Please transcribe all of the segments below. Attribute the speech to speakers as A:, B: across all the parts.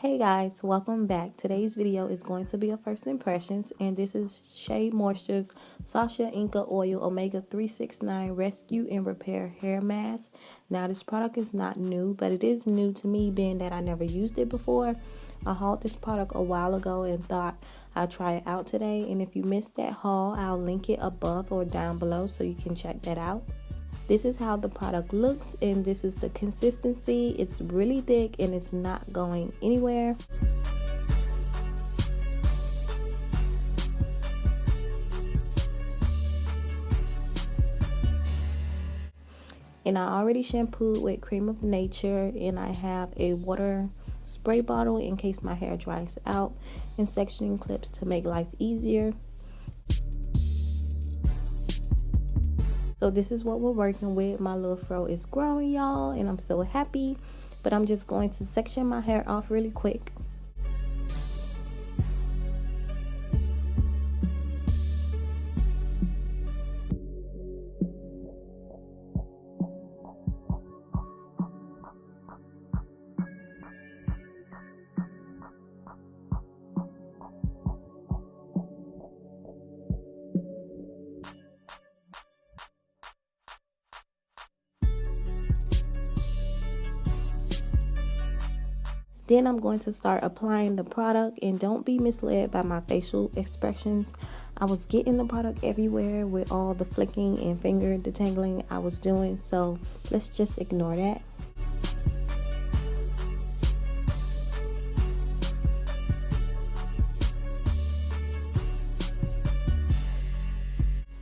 A: Hey guys, welcome back. Today's video is going to be a first impressions, and this is Shea Moisture's Sasha Inca Oil Omega 369 Rescue and Repair Hair Mask. Now this product is not new, but it is new to me being that I never used it before. I hauled this product a while ago and thought I'd try it out today, and if you missed that haul, I'll link it above or down below so you can check that out. This is how the product looks, and this is the consistency. It's really thick and it's not going anywhere. And I already shampooed with Cream of Nature, and I have a water spray bottle in case my hair dries out, and sectioning clips to make life easier. So this is what we're working with. My little fro is growing, y'all, and I'm so happy. But I'm just going to section my hair off really quick. Then I'm going to start applying the product, and don't be misled by my facial expressions. I was getting the product everywhere with all the flicking and finger detangling I was doing, so let's just ignore that.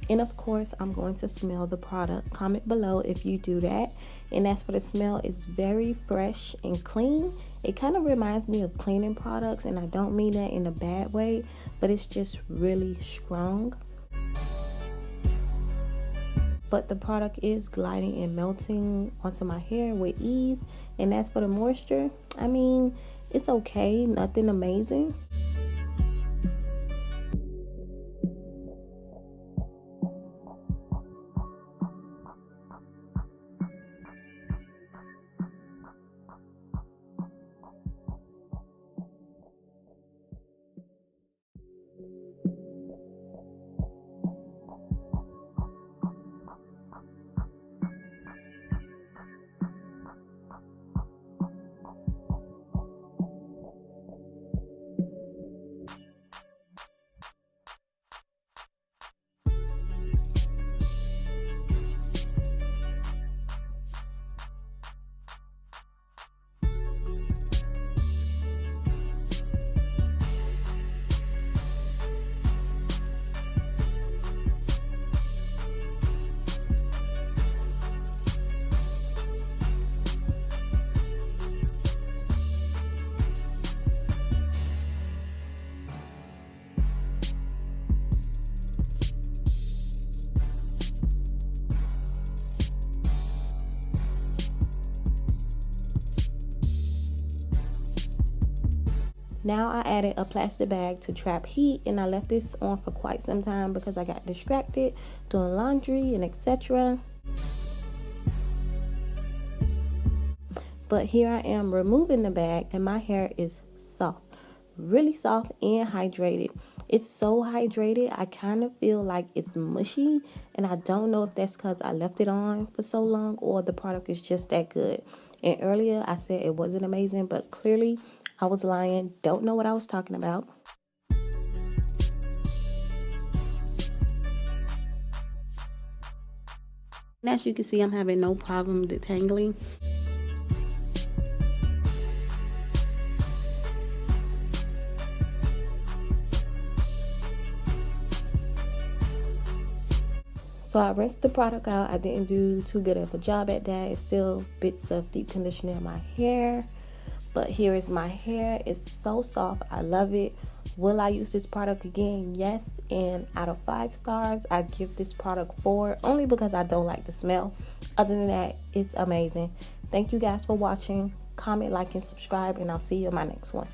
A: And of course, I'm going to smell the product. Comment below if you do that. And as for the smell, it's very fresh and clean. It kind of reminds me of cleaning products, and I don't mean that in a bad way, but it's just really strong. But the product is gliding and melting onto my hair with ease. And as for the moisture, I mean, it's okay, nothing amazing. Now I added a plastic bag to trap heat, and I left this on for quite some time because I got distracted doing laundry and etc. But here I am removing the bag, and my hair is soft, really soft and hydrated. It's so hydrated, I kind of feel like it's mushy, and I don't know if that's because I left it on for so long or the product is just that good. And earlier I said it wasn't amazing, but clearly I was lying. Don't know what I was talking about. And as you can see, I'm having no problem detangling. So I rinsed the product out. I didn't do too good of a job at that. It's still bits of deep conditioner in my hair. But here is my hair. It's so soft. I love it. Will I use this product again? Yes. And out of 5 stars, I give this product 4, only because I don't like the smell. Other than that, it's amazing. Thank you guys for watching. Comment, like, and subscribe, and I'll see you in my next one.